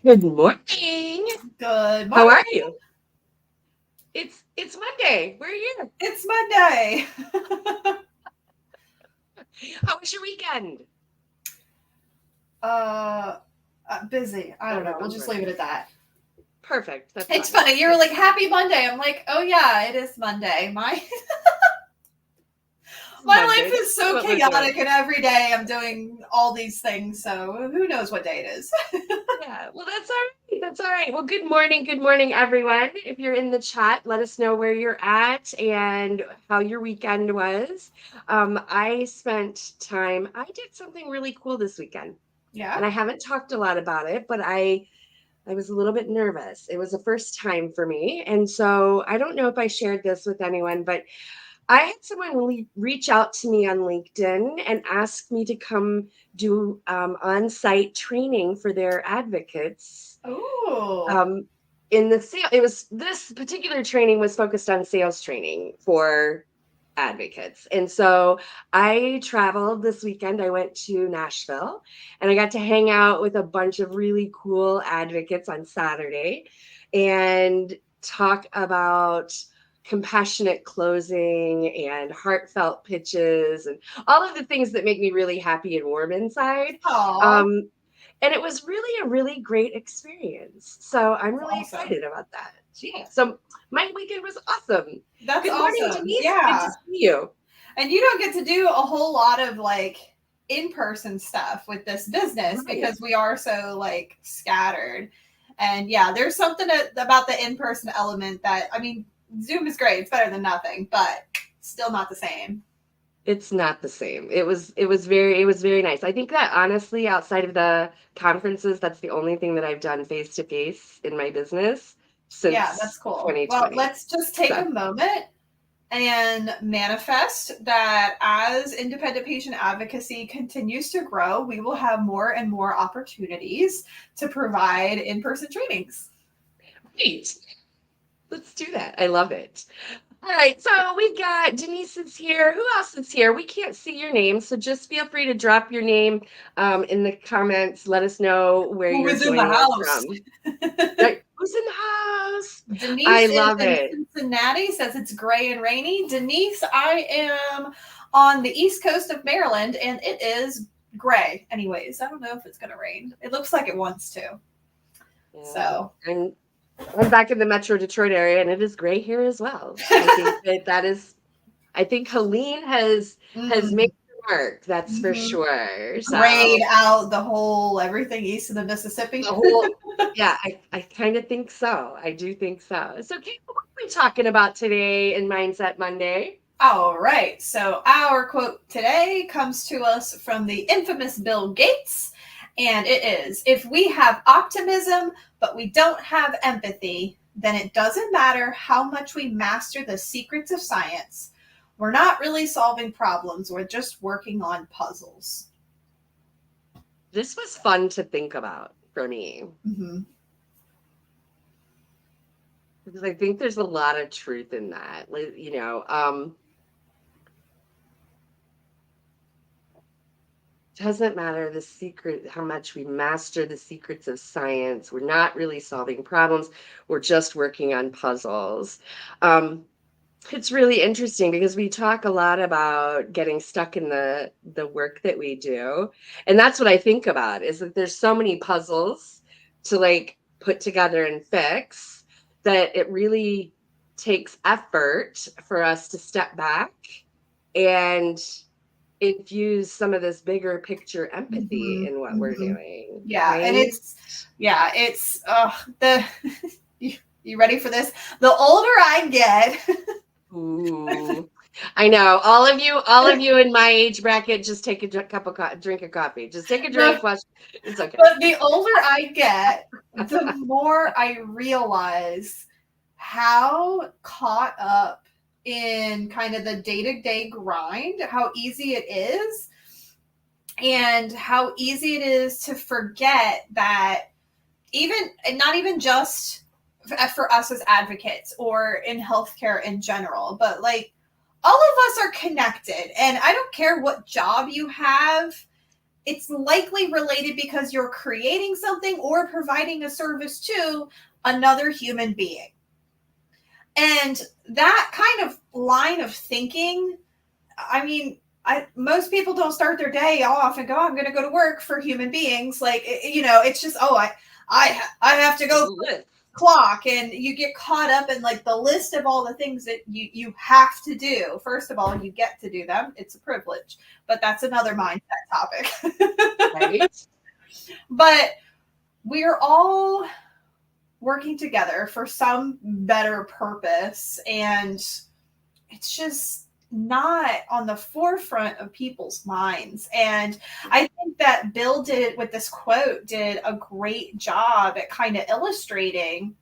Good morning. Good How morning. are you? It's Monday. We're here. It's Monday. How was your weekend? uh, Busy. I Don't don't know. We'll just remember. leave it at that. Perfect. That's It's fine. funny. You were like, "Happy Monday." I'm like, "Oh yeah, it is Monday." My It's my life Monday. is That's so what we're doing. chaotic, and every day I'm doing all these things. So who knows what day it is? Yeah. Well, that's all right. That's all right. Well, good morning. Good morning, everyone. If you're in the chat, let us know where you're at and how your weekend was. I spent time. I did something really cool this weekend, Yeah. and I haven't talked a lot about it, but I was a little bit nervous. It was the first time for me. And so I don't know if I shared this with anyone, but I had someone reach out to me on LinkedIn and ask me to come do on site training for their advocates. Oh. Um, in the sale, it was this particular training was focused on sales training for advocates. And so I traveled this weekend. I went to Nashville and I got to hang out with a bunch of really cool advocates on Saturday and talk about compassionate closing and heartfelt pitches and all of the things that make me really happy and warm inside. Aw. Um, and it was really a really great experience. So I'm That's really awesome. excited about that. Yeah. So my weekend was awesome. That's Good morning, awesome. Denise. Good to Yeah. see you. And you don't get to do a whole lot of like in-person stuff with this business Right. because we are so like scattered. And yeah, there's something about the in-person element that, I mean, Zoom is great. It's better than nothing, but still not the same. It's not the same. It was very nice. I think that honestly, outside of the conferences, that's the only thing that I've done face to face in my business Yeah, that's since cool. Well, 2020. let's just take So a moment and manifest that as independent patient advocacy continues to grow, we will have more and more opportunities to provide in-person trainings. great. Let's do that. I love it. All right, so we've got Denise is here. Who else is here? We can't see your name, so just feel free to drop your name in the comments. Let us know where Who you're is in the joining us house? from. Right, who's in the house? I Denise is love in it. Cincinnati, says it's gray and rainy. Denise, I am on the east coast of Maryland and it is gray. Anyways, I don't know if it's going to rain. It looks like it wants to. Yeah, So, and I'm back in the Metro Detroit area, and it is gray here as well. I think that is. I think Helene has made mm, her mark. That's for mhm. sure. Grayed So out the whole everything east of the the Mississippi. whole, yeah, I kind of think so. I do think so. So, Kate, what are we talking about today in Mindset Monday? All right. So our quote today comes to us from the infamous Bill Gates. And it is, if we have optimism, but we don't have empathy, then it doesn't matter how much we master the secrets of science. We're not really solving problems. We're just working on puzzles. This was fun to think about for me Mm-hmm. because I think there's a lot of truth in that. Doesn't matter the secret, how much we master the secrets of science. We're not really solving problems. We're just working on puzzles. Um, it's really interesting because we talk a lot about getting stuck in the work that we do. And that's what I think about is that there's so many puzzles to like put together and fix that it really takes effort for us to step back and infuse some of this bigger picture empathy Mm-hmm. in what we're Mm-hmm. doing, Yeah. And right? it's you, you ready for this? The older I get, Ooh, I know. All of you in my age bracket, just take a cup of drink of coffee. Just take a the drink. Watch. It's okay. But the older I get, the more I realize how caught up in kind of the day to day grind, how easy it is, and how easy it is to forget that even, and not even just for us as advocates or in healthcare in general, but like all of us are connected. And I don't care what job you have, it's likely related because you're creating something or providing a service to another human being. And that kind of line of thinking, I mean, most people don't start their day off and go, I'm going to go to work for human beings. Like, it's just, I have to go clock, and you get caught up in like the list of all the things that you have to do. First of all, you get to do them. It's a privilege, but that's another mindset topic. Right. But we're all working together for some better purpose, and it's just not on the forefront of people's minds. And I think that Bill did with this quote did a great job at kind of illustrating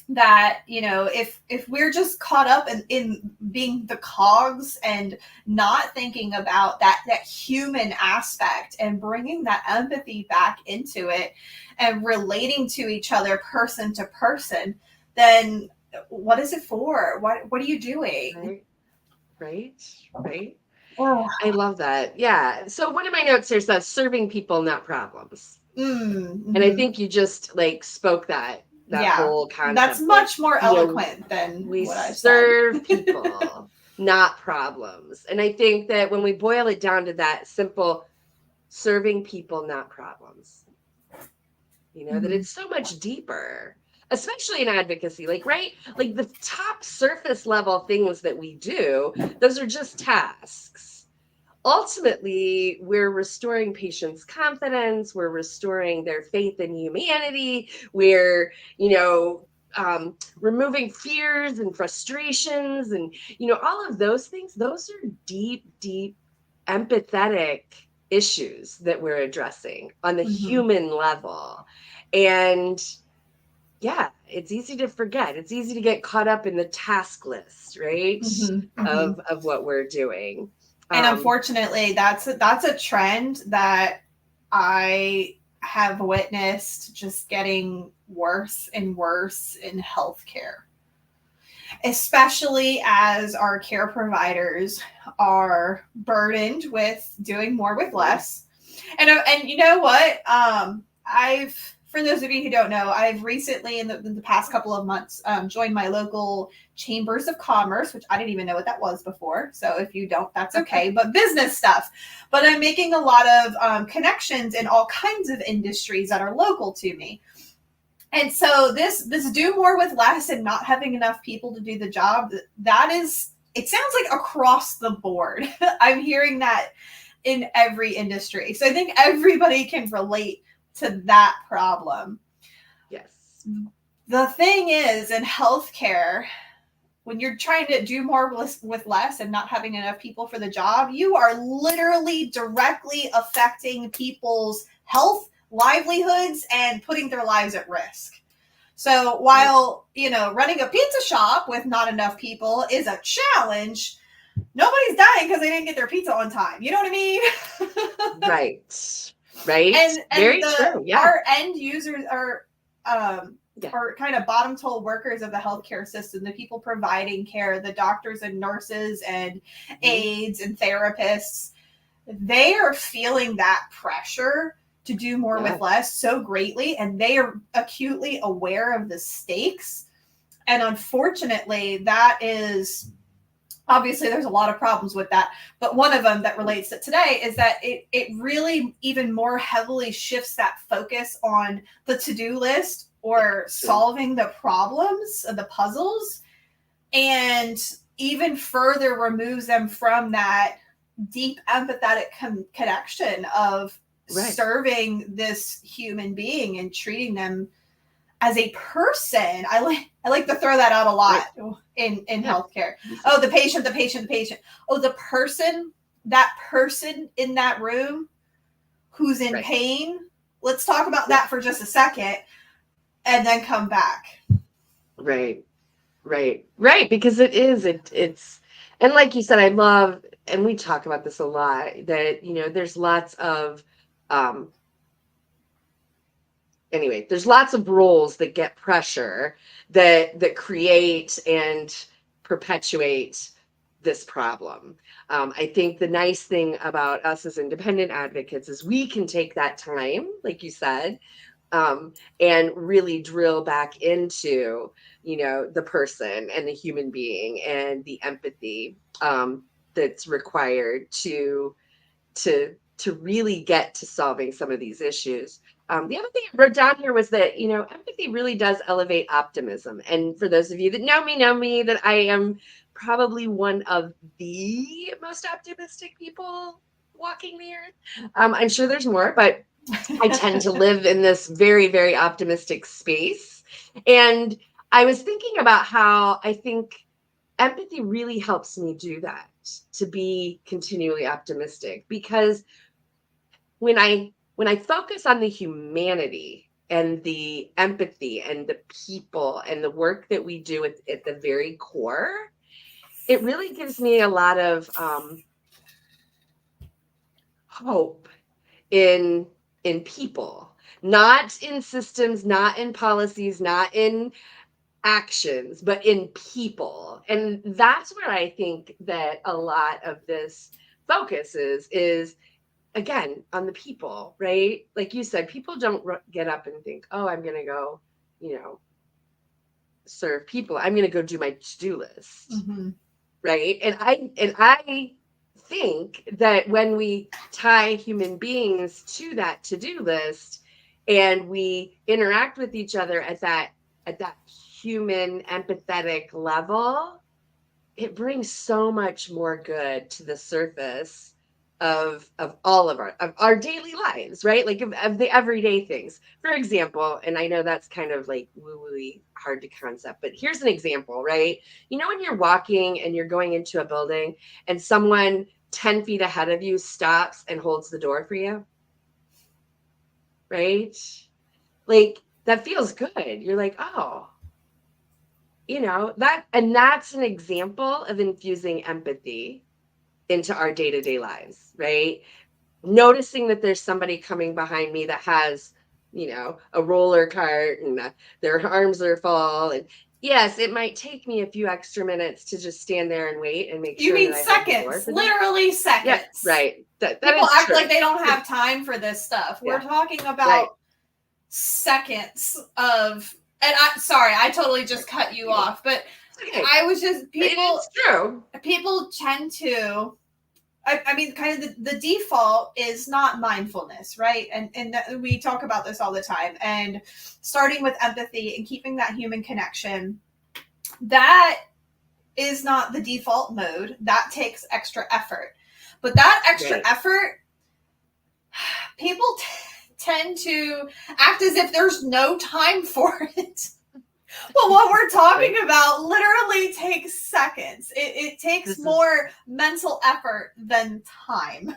that, if we're just caught up in being the cogs and not thinking about that human aspect and bringing that empathy back into it and relating to each other person to person, then what is it for? What are you doing? Right. Oh. I love that. Yeah. So one of my notes here says serving people, not problems. Mm-hmm. And I think you just like spoke that whole concept. That's much more eloquent than we what I serve said. people, not problems. And I think that when we boil it down to that simple serving people, not problems, that it's so much deeper, especially in advocacy, right? Like the top surface level things that we do, those are just tasks. Ultimately, we're restoring patients' confidence. We're restoring their faith in humanity. We're, removing fears and frustrations and, all of those things. Those are deep, deep, empathetic issues that we're addressing on the human level. And yeah, it's easy to forget. It's easy to get caught up in the task list, right? Of what we're doing. And unfortunately, that's a trend that I have witnessed just getting worse and worse in healthcare, especially as our care providers are burdened with doing more with less. And you know what? For those of you who don't know, I've recently, in the past couple of months, joined my local chambers of commerce, which I didn't even know what that was before. So if you don't, that's okay. But business stuff. But I'm making a lot of connections in all kinds of industries that are local to me. And so this do more with less and not having enough people to do the job, it sounds like across the board. I'm hearing that in every industry. So I think everybody can relate to that problem. Yes. The thing is, in healthcare, when you're trying to do more with less and not having enough people for the job, you are literally directly affecting people's health, livelihoods, and putting their lives at risk. So while, running a pizza shop with not enough people is a challenge, nobody's dying because they didn't get their pizza on time. You know what I mean? Right. And very true. Yeah. Our end users are kind of bottom toll workers of the healthcare system, the people providing care, the doctors and nurses and aides and therapists. They are feeling that pressure to do more with less so greatly, and they are acutely aware of the stakes. And unfortunately, that is... Obviously, there's a lot of problems with that, but one of them that relates to today is that it really even more heavily shifts that focus on the to-do list or solving the problems, the puzzles, and even further removes them from that deep empathetic connection of serving this human being and treating them as a person. I like to throw that out a lot in healthcare. Oh, the patient. Oh, that person in that room who's in pain. Let's talk about that for just a second and then come back. Right. Because it's, and like you said, I love, and we talk about this a lot, that, there's lots of, there's lots of roles that get pressure that create and perpetuate this problem. I think the nice thing about us as independent advocates is we can take that time, like you said, and really drill back into, the person and the human being and the empathy that's required to really get to solving some of these issues. The other thing I wrote down here was that, empathy really does elevate optimism. And for those of you that know me, that I am probably one of the most optimistic people walking the earth. I'm sure there's more, but I tend to live in this very, very optimistic space. And I was thinking about how I think empathy really helps me do that, to be continually optimistic, because when I focus on the humanity and the empathy and the people and the work that we do at the very core, it really gives me a lot of hope in people, not in systems, not in policies, not in actions, but in people. And that's where I think that a lot of this focus is again on the people, right? Like you said, people don't get up and think, oh, I'm going to go, serve people. I'm going to go do my to-do list. Mm-hmm. Right. And I think that when we tie human beings to that to-do list and we interact with each other at that human empathetic level, it brings so much more good to the surface of all of our daily lives, right? Like of the everyday things. For example, and I know that's kind of like woo-woo-y hard to concept, but here's an example, right? When you're walking and you're going into a building and someone 10 feet ahead of you stops and holds the door for you, right? Like that feels good. You're like, oh, that's an example of infusing empathy into our day-to-day lives, right? Noticing that there's somebody coming behind me that has, a roller cart and their arms are full. And yes, it might take me a few extra minutes to just stand there and wait and make You sure mean that I hold the door seconds, for them. literally seconds. Yeah, right. That People is act true. like they don't have time for this stuff. Yeah. We're talking about Right. seconds of, and I totally just cut you off, but Okay. I was just, It's true. People tend to, I mean, kind of the default is not mindfulness, right? And we talk about this all the time. And starting with empathy and keeping that human connection, that is not the default mode. That takes extra effort. But that extra effort, people tend to act as if there's no time for it. But what we're talking about literally takes seconds. It takes more mental effort than time.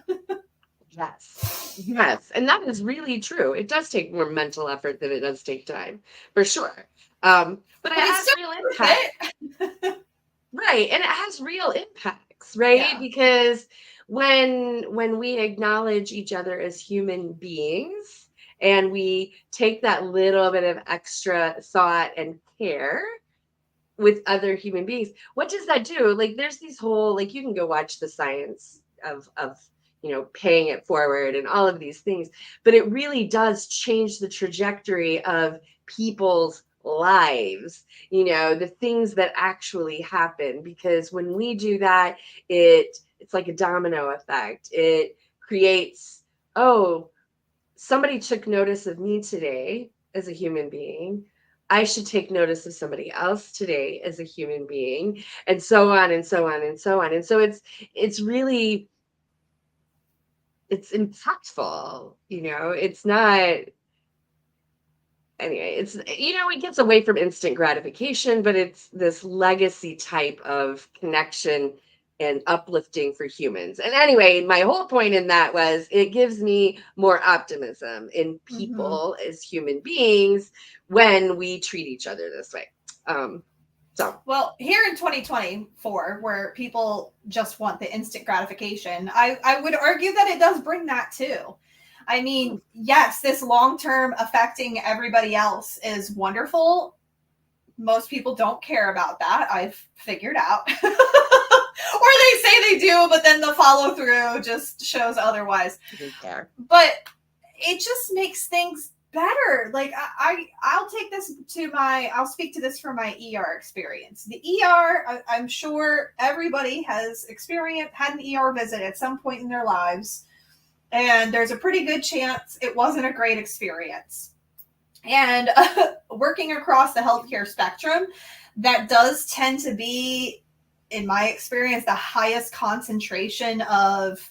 Yes. And that is really true. It does take more mental effort than it does take time, for sure. But it has real impact. Right. And it has real impacts, right? Yeah. Because when we acknowledge each other as human beings and we take that little bit of extra thought and care with other human beings, what does that do? Like there's these whole, like you can go watch the science of paying it forward and all of these things, but it really does change the trajectory of people's lives, the things that actually happen, because when we do that, it's like a domino effect. It creates, oh, somebody took notice of me today as a human being, I should take notice of somebody else today as a human being, and so on and so on and so on. And so it's really, it's impactful, it's not, anyway, it's, it gets away from instant gratification, but it's this legacy type of connection and uplifting for humans. And anyway, my whole point in that was it gives me more optimism in people as human beings when we treat each other this way. Well, here in 2024, where people just want the instant gratification, I would argue that it does bring that too. I mean, yes, this long-term affecting everybody else is wonderful. Most people don't care about that, I've figured out. Or they say they do, but then the follow through just shows otherwise. Yeah. But it just makes things better. Like I'll take this to I'll speak to this from my ER experience. The ER, I'm sure everybody has had an ER visit at some point in their lives, and there's a pretty good chance it wasn't a great experience. And working across the healthcare spectrum, that does tend to be, in my experience, the highest concentration of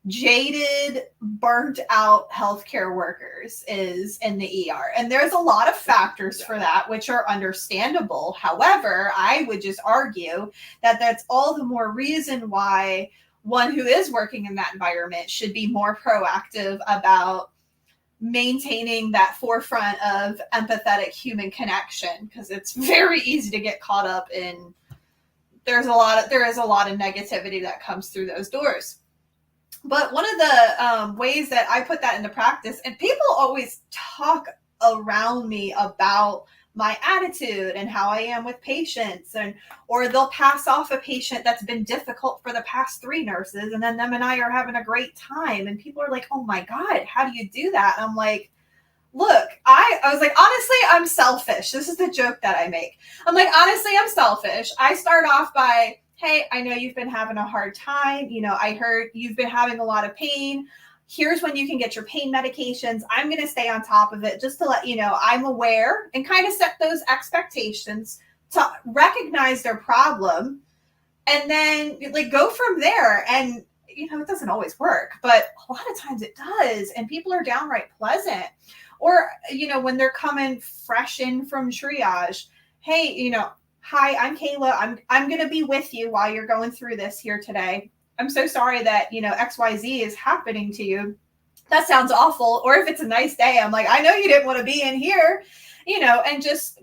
jaded, burnt out healthcare workers is in the ER. And there's a lot of factors for that, which are understandable. However, I would just argue that that's all the more reason why one who is working in that environment should be more proactive about maintaining that forefront of empathetic human connection, because it's very easy to get caught up in there is a lot of negativity that comes through those doors. But one of the ways that I put that into practice, and people always talk around me about my attitude and how I am with patients, or they'll pass off a patient that's been difficult for the past 3 nurses, and then them and I are having a great time, and people are like, oh my God, how do you do that? And I'm like, look, I was like, honestly, I'm selfish. This is the joke that I make. I'm like, honestly, I'm selfish. I start off by, hey, I know you've been having a hard time. I heard you've been having a lot of pain. Here's when you can get your pain medications. I'm going to stay on top of it just to let you know I'm aware, and kind of set those expectations to recognize their problem, and then like go from there. And it doesn't always work, but a lot of times it does, and people are downright pleasant. Or when they're coming fresh in from triage, hey, hi, I'm Kayla. I'm going to be with you while you're going through this here today. I'm so sorry that, XYZ is happening to you. That sounds awful. Or if it's a nice day, I'm like, I know you didn't want to be in here, and just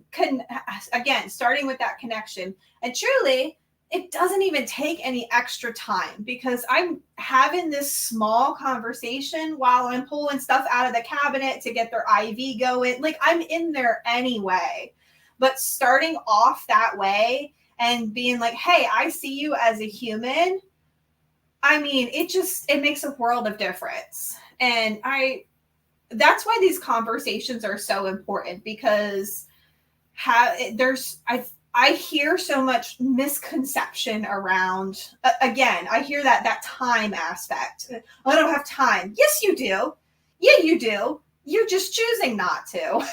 again, starting with that connection. And truly, it doesn't even take any extra time, because I'm having this small conversation while I'm pulling stuff out of the cabinet to get their IV going. Like, I'm in there anyway. But starting off that way and being like, hey, I see you as a human. I mean, it makes a world of difference. And that's why these conversations are so important, because I hear so much misconception around, again, I hear that time aspect. I don't have time. Yes, you do. Yeah, you do. You're just choosing not to.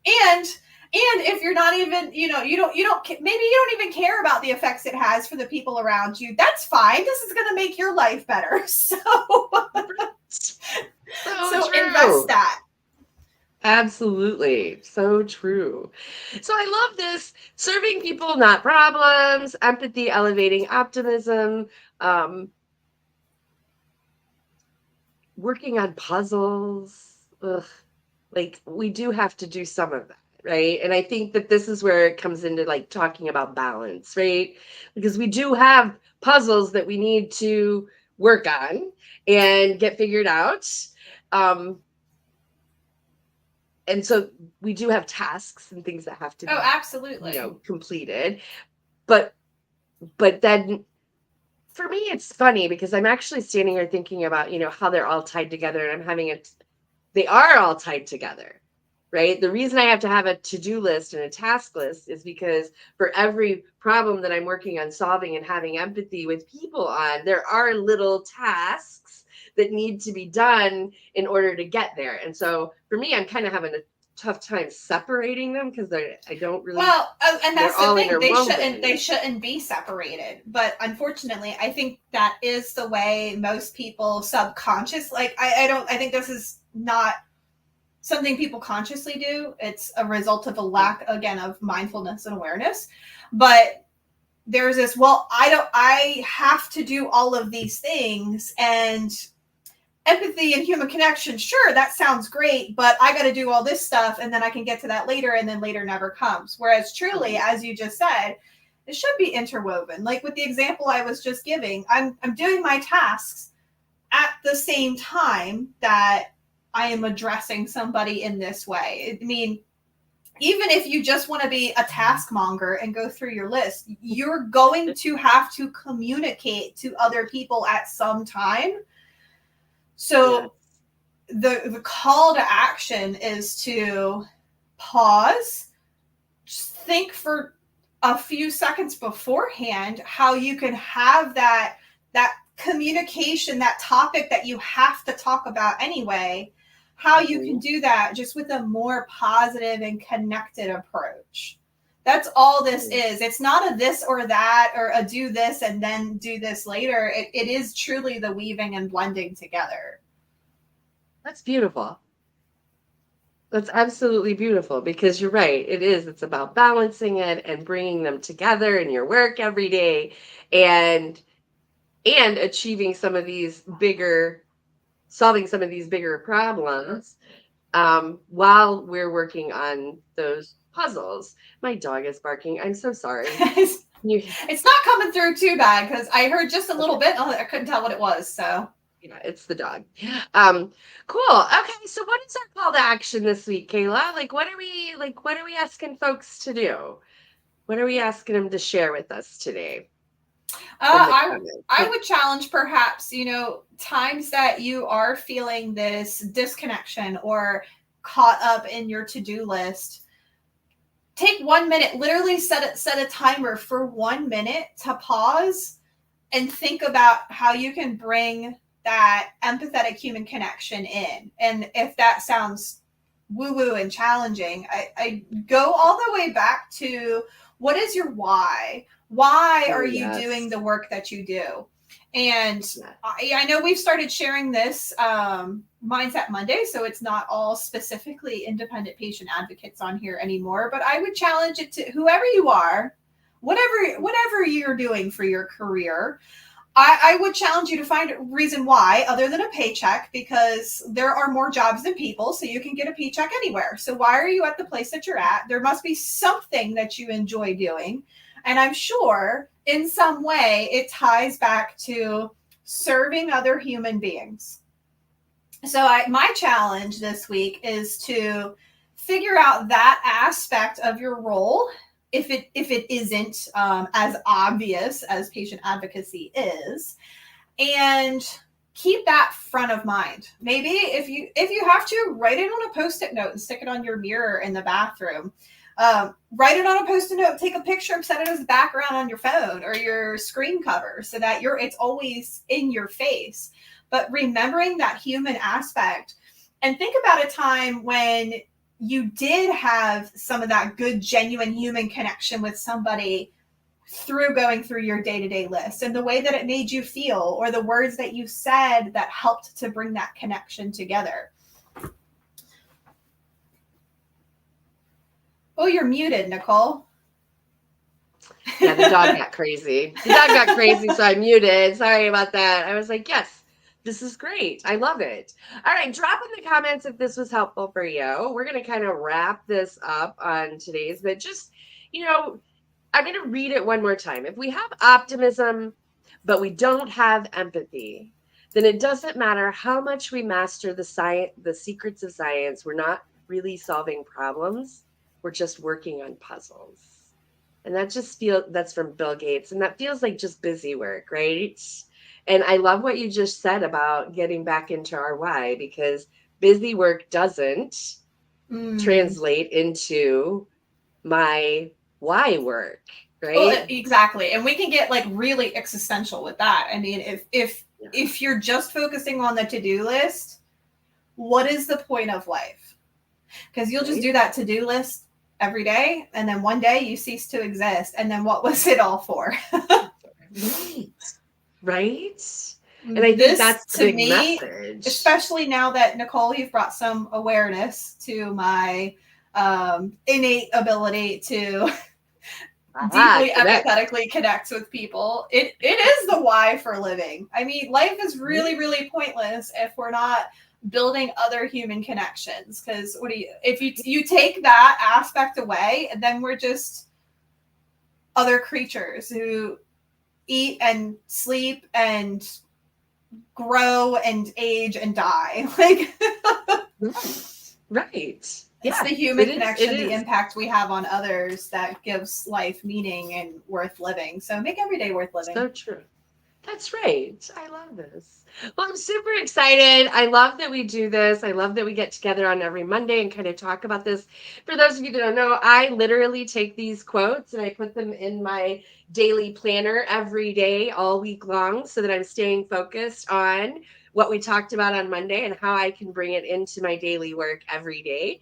And if you're not even, maybe you don't even care about the effects it has for the people around you. That's fine. This is going to make your life better. So invest that. Absolutely. So true. So I love this: serving people, not problems, empathy, elevating optimism, working on puzzles. Ugh. Like, we do have to do some of that, right? And I think that this is where it comes into like talking about balance, right? Because we do have puzzles that we need to work on and get figured out. And so we do have tasks and things that have to be, absolutely, completed. But then for me, it's funny because I'm actually standing here thinking about, how they're all tied together, and I'm having they are all tied together, right? The reason I have to have a to-do list and a task list is because for every problem that I'm working on solving and having empathy with people on, there are little tasks that need to be done in order to get there. And so for me, I'm kind of having a tough time separating them, because I don't really, and that's the thing, they shouldn't be separated, but unfortunately I think that is the way most people subconscious, like I think this is not something people consciously do. It's a result of a lack, again, of mindfulness and awareness. But there's this, I have to do all of these things, and empathy and human connection, sure, that sounds great, but I got to do all this stuff, and then I can get to that later, and then later never comes. Whereas truly, as you just said, it should be interwoven. Like with the example I was just giving, I'm doing my tasks at the same time that I am addressing somebody in this way. I mean, even if you just want to be a taskmonger and go through your list, you're going to have to communicate to other people at some time. So the call to action is to pause, just think for a few seconds beforehand how you can have that communication, that topic that you have to talk about anyway, how you can do that just with a more positive and connected approach. That's all this is. It's not a this or that, or a do this and then do this later. It is truly the weaving and blending together. That's beautiful. That's absolutely beautiful, because you're right. It is. It's about balancing it and bringing them together in your work every day, and achieving some of these bigger, solving some of these bigger problems, while we're working on those puzzles. My dog is barking. I'm so sorry. It's not coming through too bad, because I heard just a little bit. I couldn't tell what it was. So yeah, it's the dog. Cool. Okay, so what is our call to action this week, Kayla? What are we asking folks to do? What are we asking them to share with us today? I would challenge, perhaps, times that you are feeling this disconnection or caught up in your to-do list. Take 1 minute, literally set a timer for 1 minute to pause and think about how you can bring that empathetic human connection in. And if that sounds woo-woo and challenging, I go all the way back to, what is your why? Why are you doing the work that you do? And I know we've started sharing this Mindset Monday, so it's not all specifically independent patient advocates on here anymore, but I would challenge it to whoever you are, whatever you're doing for your career. I would challenge you to find a reason why, other than a paycheck, because there are more jobs than people, so you can get a paycheck anywhere. So why are you at the place that you're at? There must be something that you enjoy doing. And I'm sure in some way it ties back to serving other human beings. So my challenge this week is to figure out that aspect of your role, if it isn't as obvious as patient advocacy is, and keep that front of mind. Maybe if you have to, write it on a Post-it note and stick it on your mirror in the bathroom. Write it on a Post-it note, take a picture and set it as a background on your phone or your screen cover, so that it's always in your face. But remembering that human aspect, and think about a time when you did have some of that good, genuine human connection with somebody through going through your day-to-day list, and the way that it made you feel, or the words that you said that helped to bring that connection together. Oh, you're muted, Nicole. Yeah, the dog got crazy. So I muted. Sorry about that. I was like, yes. This is great. I love it. All right. Drop in the comments if this was helpful for you. We're going to kind of wrap this up on today's, but just, I'm going to read it one more time. If we have optimism, but we don't have empathy, then it doesn't matter how much we master the secrets of science. We're not really solving problems. We're just working on puzzles. And that's from Bill Gates. And that feels like just busy work, right? And I love what you just said about getting back into our why, because busy work doesn't translate into my why work, right? Well, exactly. And we can get really existential with that. I mean, if you're just focusing on the to-do list, what is the point of life? Because you'll just do that to-do list every day, and then one day you cease to exist. And then what was it all for? Right. And I think that's the big message. Especially now that, Nicole, you've brought some awareness to my innate ability to deeply empathetically connect with people. It is the why for living. I mean, life is really, really pointless if we're not building other human connections. Because if you take that aspect away, then we're just other creatures who eat and sleep and grow and age and die. Right. It's Yeah, the human it is. It connection, the is. impact we have on others that gives life meaning and worth living. So make every day worth living. So true. That's right. I love this. Well, I'm super excited. I love that we do this. I love that we get together on every Monday and kind of talk about this. For those of you that don't know, I literally take these quotes and I put them in my daily planner every day, all week long, so that I'm staying focused on what we talked about on Monday and how I can bring it into my daily work every day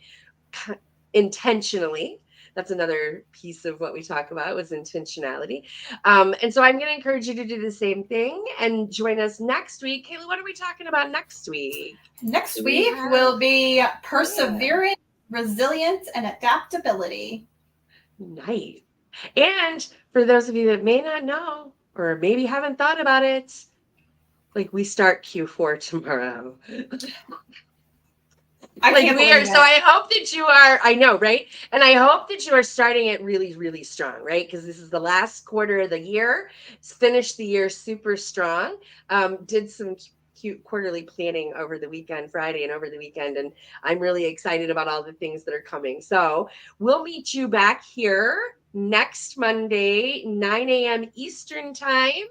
intentionally. That's another piece of what we talk about was intentionality. And so I'm going to encourage you to do the same thing and join us next week. Kayla, what are we talking about next week? Next Do we week have? will be Yeah. perseverance, resilience, and adaptability. Nice. And for those of you that may not know or maybe haven't thought about it, like we start Q4 tomorrow. I Like can't we are, believe so it. I hope that you are, I know, right? And I hope that you are starting it really, really strong, right? Because this is the last quarter of the year. Finished the year super strong. Did some cute quarterly planning over the weekend, Friday and over the weekend. And I'm really excited about all the things that are coming. So we'll meet you back here next Monday, 9 a.m. Eastern time.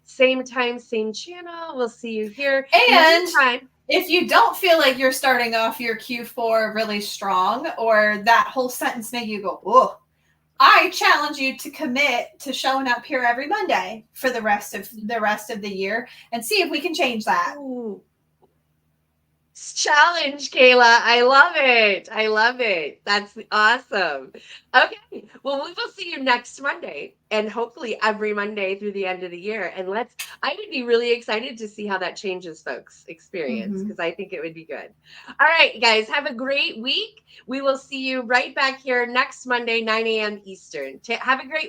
Same time, same channel. We'll see you here. In the And meantime, if you don't feel like you're starting off your Q4 really strong, or that whole sentence made you go, oh, I challenge you to commit to showing up here every Monday for the rest of the year and see if we can change that. ooh, challenge, Kayla. I love it. I love it. That's awesome. Okay. Well, we will see you next Monday and hopefully every Monday through the end of the year. And I would be really excited to see how that changes folks' experience because I think it would be good. All right, guys, have a great week. We will see you right back here next Monday, 9 a.m. Eastern. Have a great